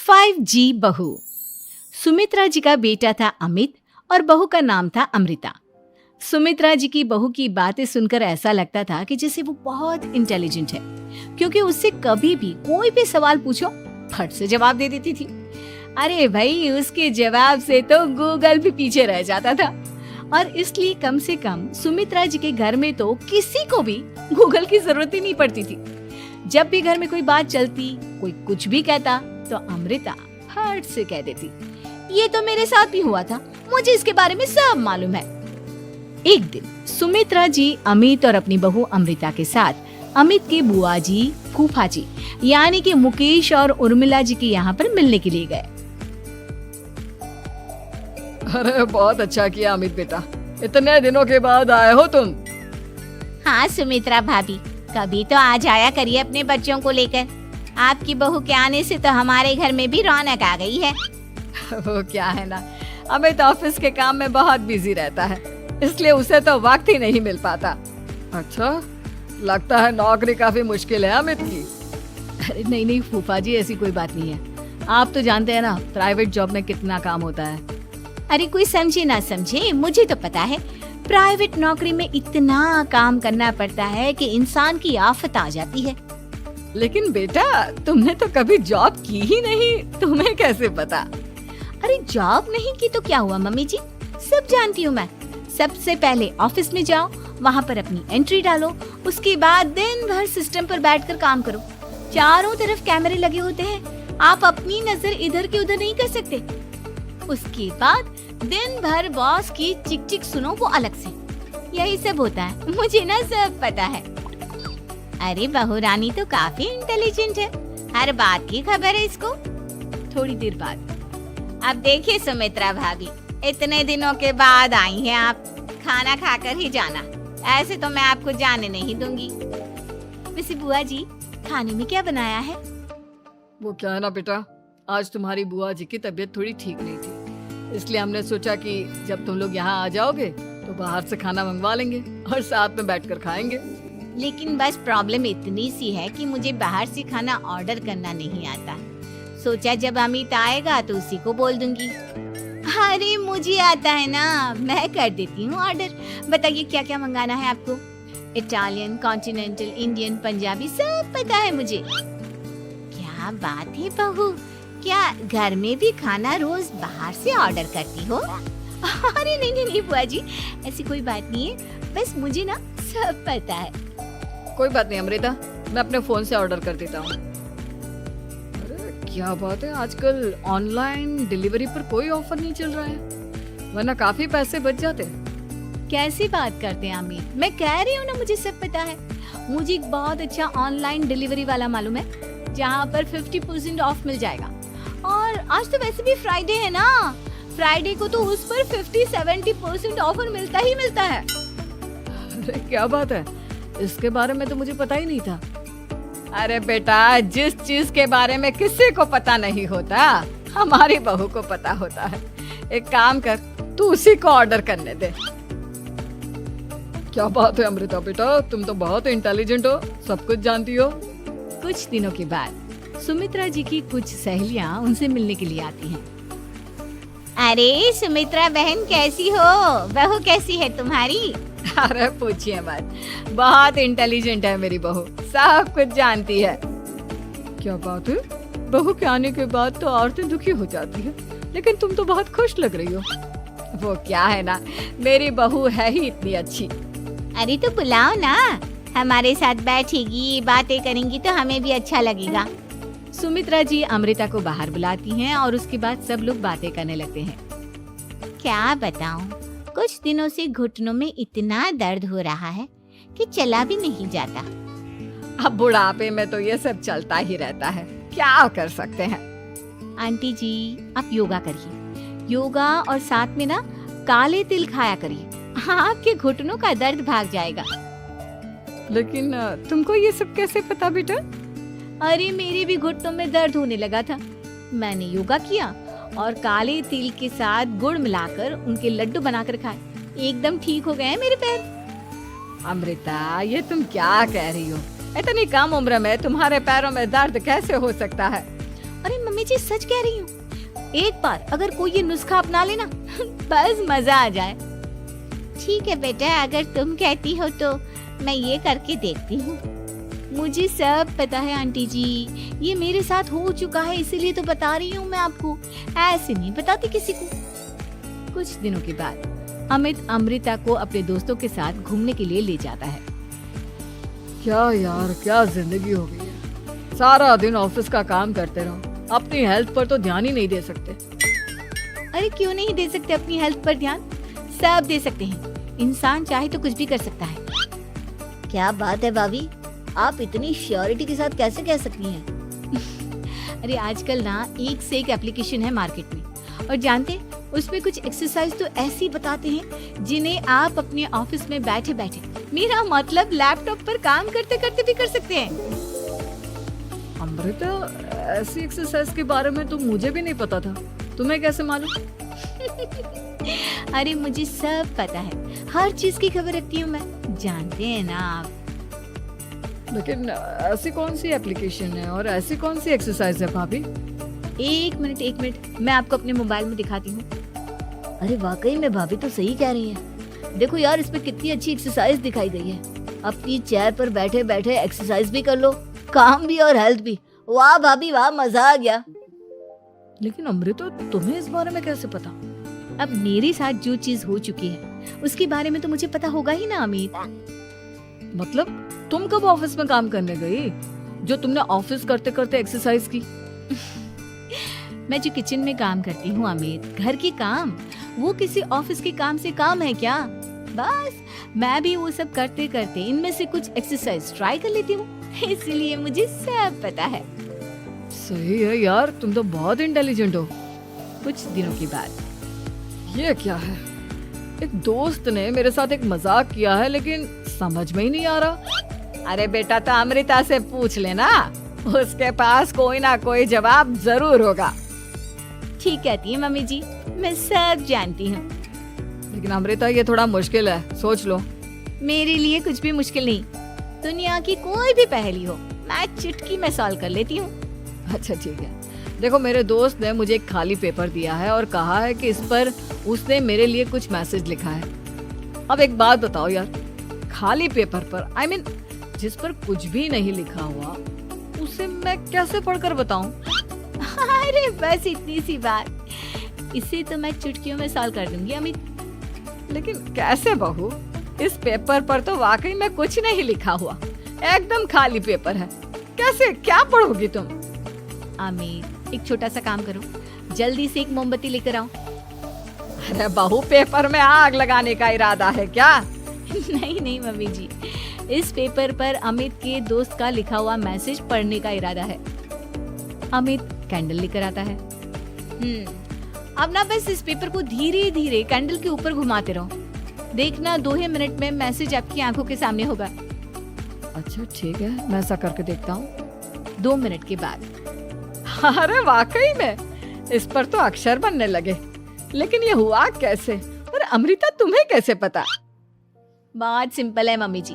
5G बहू। सुमित्रा जी का बेटा था अमित और बहू का नाम था अमृता। सुमित्रा जी की बहू की बातें सुनकर ऐसा लगता था कि जैसे वो बहुत इंटेलिजेंट है, क्योंकि उससे कभी भी कोई भी सवाल पूछो फट से जवाब दे देती थी। अरे भाई, उसके जवाब से तो गूगल भी पीछे रह जाता था। और इसलिए कम से कम सुमित्रा जी के घर में तो किसी को भी गूगल की जरूरत ही नहीं पड़ती थी। जब भी घर में कोई बात चलती, कोई कुछ भी कहता, तो अमृता फट से कह देती, ये तो मेरे साथ भी हुआ था, मुझे इसके बारे में सब मालूम है। एक दिन सुमित्रा जी अमित और अपनी बहू अमृता के साथ अमित के बुआ जी, फूफा जी यानी कि मुकेश और उर्मिला जी के यहाँ पर मिलने के लिए गए। अरे बहुत अच्छा किया अमित बेटा, इतने दिनों के बाद आए हो तुम। हाँ सुमित्रा भाभी, कभी तो आ जाया करिए अपने बच्चों को लेकर। आपकी बहू के आने से तो हमारे घर में भी रौनक आ गई है। वो क्या है ना, अमित ऑफिस के काम में बहुत बिजी रहता है, इसलिए उसे तो वक्त ही नहीं मिल पाता। अच्छा, लगता है नौकरी काफी मुश्किल है अमित की। अरे नहीं फूफा जी, ऐसी कोई बात नहीं है। आप तो जानते हैं ना प्राइवेट जॉब में कितना काम होता है। अरे कोई समझे ना समझे, मुझे तो पता है प्राइवेट नौकरी में इतना काम करना पड़ता है कि इंसान की आफत आ जाती है। लेकिन बेटा, तुमने तो कभी जॉब की ही नहीं, तुम्हें कैसे पता? अरे जॉब नहीं की तो क्या हुआ मम्मी जी, सब जानती हूँ मैं। सबसे पहले ऑफिस में जाओ, वहाँ पर अपनी एंट्री डालो, उसके बाद दिन भर सिस्टम पर बैठकर काम करो। चारों तरफ कैमरे लगे होते हैं, आप अपनी नजर इधर की उधर नहीं कर सकते। उसके बाद दिन भर बॉस की चिक चिक सुनो, वो अलग से। यही सब होता है, मुझे ना सब पता है। अरे बहू रानी तो काफी इंटेलिजेंट है, हर बात की खबर है इसको। थोड़ी देर बाद, अब देखिए सुमित्रा भाभी, इतने दिनों के बाद आई हैं आप, खाना खाकर ही जाना, ऐसे तो मैं आपको जाने नहीं दूंगी। वैसे बुआ जी, खाने में क्या बनाया है? वो क्या है ना बेटा, आज तुम्हारी बुआ जी की तबीयत थोड़ी ठीक नहीं थी, इसलिए हमने सोचा कि जब तुम लोग यहाँ आ जाओगे तो बाहर से खाना मंगवा लेंगे और साथ में बैठकर खाएंगे। लेकिन बस प्रॉब्लम इतनी सी है कि मुझे बाहर से खाना ऑर्डर करना नहीं आता। सोचा जब अमित आएगा तो उसी को बोल दूंगी। अरे मुझे आता है ना, मैं कर देती हूँ ऑर्डर। बताइए क्या क्या मंगाना है आपको? इटालियन, कॉन्टिनेंटल, इंडियन, पंजाबी, सब पता है मुझे। क्या बात है बहू, क्या घर में भी खाना रोज बाहर से ऑर्डर करती हो? अरे नहीं बुआ जी, ऐसी कोई बात नहीं है, बस मुझे ना सब पता है। कोई बात नहीं अमृता, मैं अपने फोन से ऑर्डर कर देता हूँ। अरे क्या बात है, आजकल ऑनलाइन डिलीवरी पर कोई ऑफर नहीं चल रहा है, वरना काफी पैसे बच जाते। कैसी बात करते हैं अमित, मैं कह रही हूँ ना मुझे सब पता है। मुझे एक बहुत अच्छा ऑनलाइन डिलीवरी वाला मालूम है, जहाँ पर 50% ऑफ मिल जाएगा। और आज तो वैसे भी फ्राइडे है ना, फ्राइडे को तो उस पर 50-70% ऑफर मिलता ही मिलता है। अरे क्या बात है, इसके बारे में तो मुझे पता ही नहीं था। अरे बेटा, जिस चीज के बारे में किसी को पता नहीं होता, हमारी बहू को पता होता है। एक काम कर, तू उसी को ऑर्डर करने दे। क्या बात है अमृता बेटा, तुम तो बहुत इंटेलिजेंट हो, सब कुछ जानती हो। कुछ दिनों के बाद सुमित्रा जी की कुछ सहेलियां उनसे मिलने के लिए आती हैं। अरे सुमित्रा बहन कैसी हो, बहू कैसी है तुम्हारी? अरे पूछिए मत, बहुत इंटेलिजेंट है मेरी बहू, सब कुछ जानती है। क्या बात है, बहू के आने के बाद तो औरतें दुखी हो जाती है, लेकिन तुम तो बहुत खुश लग रही हो। वो क्या है ना, मेरी बहू है ही इतनी अच्छी। अरे तो बुलाओ ना, हमारे साथ बैठेगी, बातें करेंगी तो हमें भी अच्छा लगेगा। सुमित्रा जी अमृता को बाहर बुलाती हैं और उसके बाद सब लोग बातें करने लगते हैं। क्या बताऊं, कुछ दिनों से घुटनों में इतना दर्द हो रहा है कि चला भी नहीं जाता। अब बुढ़ापे में तो ये सब चलता ही रहता है, क्या कर सकते हैं। आंटी जी, आप योगा करिए, योगा और साथ में ना काले तिल खाया करिए, आपके घुटनों का दर्द भाग जाएगा। लेकिन तुमको ये सब कैसे पता बेटा? अरे मेरे भी घुटनों में दर्द होने लगा था, मैंने योगा किया और काले तिल के साथ गुड़ मिलाकर उनके लड्डू बनाकर खाए, एकदम ठीक हो गए हैं मेरे पैर। अमृता, ये तुम क्या कह रही हो? इतनी कम उम्र में तुम्हारे पैरों में दर्द कैसे हो सकता है? अरे मम्मी जी सच कह रही हूँ, एक बार अगर कोई ये नुस्खा अपना लेना बस मजा आ जाए। ठीक है बेटा, अगर तुम कहती हो तो मैं ये करके देखती हूँ। मुझे सब पता है आंटी जी, ये मेरे साथ हो चुका है, इसीलिए तो बता रही हूँ मैं आपको, ऐसे नहीं बताती किसी को। कुछ दिनों के बाद अमित अमृता को अपने दोस्तों के साथ घूमने के लिए ले जाता है। क्या यार, क्या जिंदगी हो गई है। सारा दिन ऑफिस का काम करते रहो, अपनी हेल्थ पर तो ध्यान ही नहीं दे सकते। अरे क्यों नहीं दे सकते अपनी हेल्थ पर ध्यान? सब दे सकते हैं, इंसान चाहे तो कुछ भी कर सकता है। क्या बात है भाभी, आप इतनी श्योरिटी के साथ कैसे कह सकती हैं? अरे आजकल ना एक से एक एप्लीकेशन है मार्केट में, और जानते उसमें कुछ एक्सरसाइज तो ऐसी बताते हैं जिन्हें आप अपने ऑफिस में बैठे बैठे, मेरा मतलब लैपटॉप पर काम करते करते भी कर सकते हैं। अमृता, ऐसी एक्सरसाइज के बारे में तो मुझे भी नहीं पता था, तुम्हें कैसे मालूम? अरे मुझे सब पता है, हर चीज की खबर रखती हूँ मैं, जानते हैं ना आप। लेकिन ऐसी कौन सी एप्लीकेशन है और ऐसी कौन सी एक्सरसाइज है भाभी? एक मिनट, मैं आपको अपने मोबाइल में दिखाती हूँ। अरे वाकई में भाभी तो सही कह रही हैं। देखो यार, इसमें कितनी अच्छी एक्सरसाइज दिखाई गई है। अपनी चेयर पर बैठे बैठे एक्सरसाइज भी कर लो, काम भी और हेल्थ भी। वाह भाभी वाह, मजा आ गया। लेकिन अमृता, तुम्हें इस बारे में कैसे पता? अब मेरे साथ जो चीज हो चुकी है उसके बारे में तो मुझे पता होगा ही ना अमित। मतलब तुम कब ऑफिस में काम करने गई जो तुमने ऑफिस करते करते एक्सरसाइज की? मैं जो किचन में काम करती हूँ अमित, घर के काम, वो किसी ऑफिस के काम से काम है क्या? बस मैं भी वो सब करते करते इनमें से कुछ एक्सरसाइज ट्राई कर लेती हूँ, इसलिए मुझे सब पता है। सही है यार, तुम तो बहुत इंटेलिजेंट हो। कुछ दिनों के बाद ये क्या है? एक दोस्त ने मेरे साथ एक मजाक किया है, लेकिन समझ में ही नहीं आ रहा। अरे बेटा, तो अमृता से पूछ लेना, उसके पास कोई ना कोई जवाब जरूर होगा। ठीक कहती है मम्मी जी, मैं सब जानती हूँ। लेकिन अमृता, ये थोड़ा मुश्किल है, सोच लो। मेरे लिए कुछ भी मुश्किल नहीं, दुनिया की कोई भी पहेली हो मैं चुटकी में सॉल्व कर लेती हूँ। अच्छा ठीक है, देखो मेरे दोस्त ने मुझे एक खाली पेपर दिया है और कहा है कि इस पर उसने मेरे लिए कुछ मैसेज लिखा है। अब एक बात बताओ यार, खाली पेपर पर, I mean, जिस पर कुछ भी नहीं लिखा हुआ, उसे मैं कैसे पढ़कर बताऊं? अरे बस इतनी सी बात, इसे तो मैं चुटकियों में सॉल्व कर दूंगी अमित। लेकिन कैसे बहू? इस पेपर पर तो वाकई में कुछ नहीं लिखा हुआ, एकदम खाली पेपर है, कैसे, क्या पढ़ोगी तुम? अमित, एक छोटा सा काम करो, जल्दी से एक मोमबत्ती लेकर आओ। अरे बहू, पेपर में आग लगाने का इरादा है क्या? नहीं मम्मी जी, इस पेपर पर अमित के दोस्त का लिखा हुआ मैसेज पढ़ने का इरादा है। अमित कैंडल लेकर आता है। अब ना बस इस पेपर को धीरे धीरे कैंडल के ऊपर घुमाते रहो, देखना 2 ही मिनट में मैसेज आपकी आंखों के सामने होगा। अच्छा ठीक है, मैं ऐसा करके देखता हूँ। 2 मिनट के बाद। अरे वाकई में इस पर तो अक्षर बनने लगे, लेकिन ये हुआ कैसे? और अमृता, तुम्हें कैसे पता? बात सिंपल है मम्मी जी,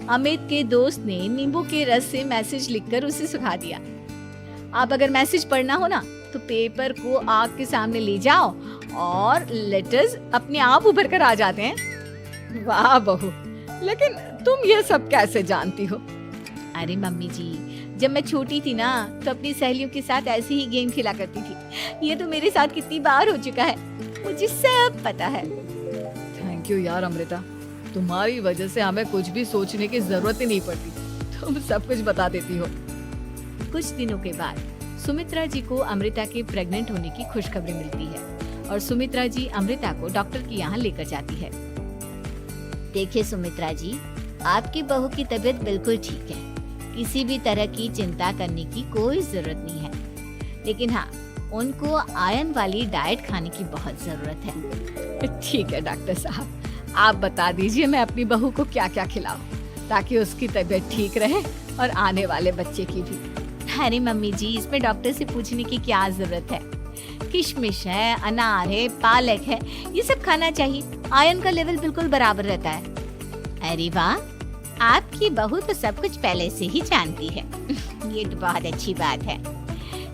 अमित के दोस्त ने नींबू के रस से मैसेज लिखकर उसे सुखा दिया। आप अगर मैसेज पढ़ना हो ना तो पेपर को आग के सामने ले जाओ और लेटर्स अपने आप उभर कर आ जाते हैं। वाह बहू, लेकिन तुम ये सब कैसे जानती हो? अरे मम्मी जी, जब मैं छोटी थी ना तो अपनी सहेलियों के साथ ऐसे ही गेम खेला करती थी। ये तो मेरे साथ कितनी बार हो चुका है, मुझे सब पता है। थैंक यू यार अमृता, तुम्हारी वजह से हमें कुछ भी सोचने की जरूरत ही नहीं पड़ती, तुम सब कुछ बता देती हो। कुछ दिनों के बाद सुमित्रा जी को अमृता के प्रेग्नेंट होने की खुशखबरी मिलती है और सुमित्रा जी अमृता को डॉक्टर के यहाँ लेकर जाती है। देखिए सुमित्रा जी, आपकी बहू की तबीयत बिल्कुल ठीक है, किसी भी तरह की चिंता करने की कोई जरूरत नहीं है, लेकिन हाँ, उनको आयरन वाली डाइट खाने की बहुत जरूरत है। ठीक है डॉक्टर साहब, आप बता दीजिए मैं अपनी बहू को क्या क्या खिलाऊं ताकि उसकी तबीयत ठीक रहे और आने वाले बच्चे की भी। अरे मम्मी जी, इसमें डॉक्टर से पूछने की क्या जरूरत है, किशमिश है, अनार है, पालक है, ये सब खाना चाहिए, आयरन का लेवल बिल्कुल बराबर रहता है। अरे वाह, आपकी बहू तो सब कुछ पहले से ही जानती है। ये तो बहुत अच्छी बात है।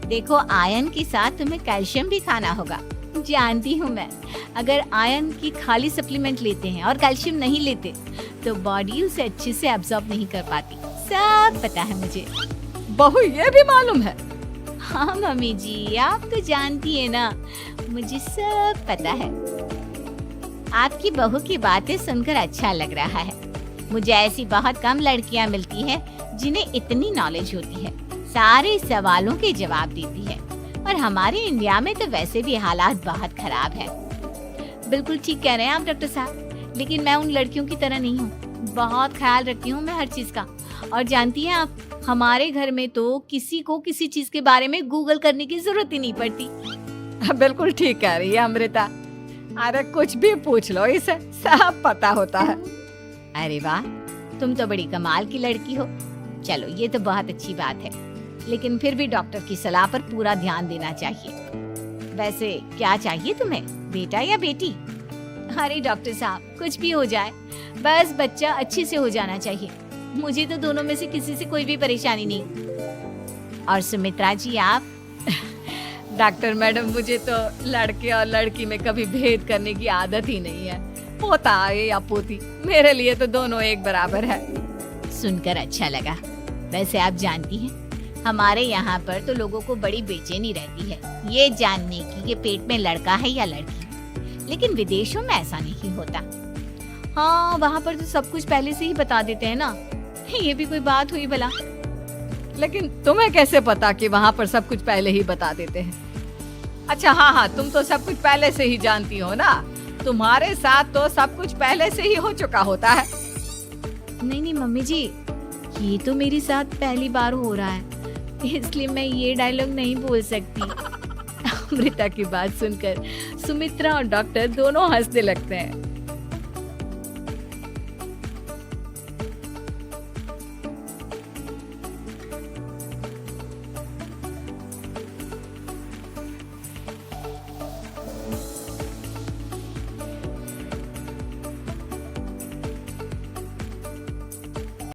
देखो आयरन के साथ तुम्हें कैल्शियम भी खाना होगा। जानती हूँ मैं, अगर आयरन की खाली सप्लीमेंट लेते हैं और कैल्शियम नहीं लेते तो बॉडी उसे अच्छे से एब्जॉर्ब नहीं कर पाती। सब पता है मुझे। बहू ये भी मालूम है? हाँ मम्मी जी, आप तो जानती है ना, मुझे सब पता है। आपकी बहू की बातें सुनकर अच्छा लग रहा है। मुझे ऐसी बहुत कम लड़कियां मिलती हैं जिन्हें इतनी नॉलेज होती है, सारे सवालों के जवाब देती है। और हमारे इंडिया में तो वैसे भी हालात बहुत खराब है। बिल्कुल ठीक कह रहे हैं आप डॉक्टर साहब, लेकिन मैं उन लड़कियों की तरह नहीं हूँ। बहुत ख्याल रखती हूँ मैं हर चीज का। और जानती हैं आप, हमारे घर में तो किसी को किसी चीज के बारे में गूगल करने की जरूरत ही नहीं पड़ती। बिल्कुल ठीक कह रही है अमृता। अरे कुछ भी पूछ लो, इसे सब पता होता है। अरे वाह, तुम तो बड़ी कमाल की लड़की हो। चलो ये तो बहुत अच्छी बात है, लेकिन फिर भी डॉक्टर की सलाह पर पूरा ध्यान देना चाहिए। वैसे क्या चाहिए तुम्हें, बेटा या बेटी? अरे डॉक्टर साहब, कुछ भी हो जाए, बस बच्चा अच्छे से हो जाना चाहिए। मुझे तो दोनों में से किसी से कोई भी परेशानी नहीं। और सुमित्रा जी आप? डॉक्टर मैडम, मुझे तो लड़के और लड़की में कभी भेद करने की आदत ही नहीं है। पोता आए या पोती, मेरे लिए तो दोनों एक बराबर है। सुनकर अच्छा लगा। वैसे आप जानती हैं, हमारे यहाँ पर तो लोगों को बड़ी बेचैनी रहती है ये जानने की कि पेट में लड़का है या लड़की। लेकिन विदेशों में ऐसा नहीं होता। हाँ, वहाँ पर तो सब कुछ पहले से ही बता देते हैं ना। ये भी कोई बात हुई भला? लेकिन तुम्हें कैसे पता कि वहाँ पर सब कुछ पहले ही बता देते हैं? अच्छा हाँ, तुम तो सब कुछ पहले से ही जानती हो ना। तुम्हारे साथ तो सब कुछ पहले से ही हो चुका होता है। नहीं मम्मी जी, ये तो मेरे साथ पहली बार हो रहा है, इसलिए मैं ये डायलॉग नहीं बोल सकती। अमृता की बात सुनकर सुमित्रा और डॉक्टर दोनों हंसने लगते हैं।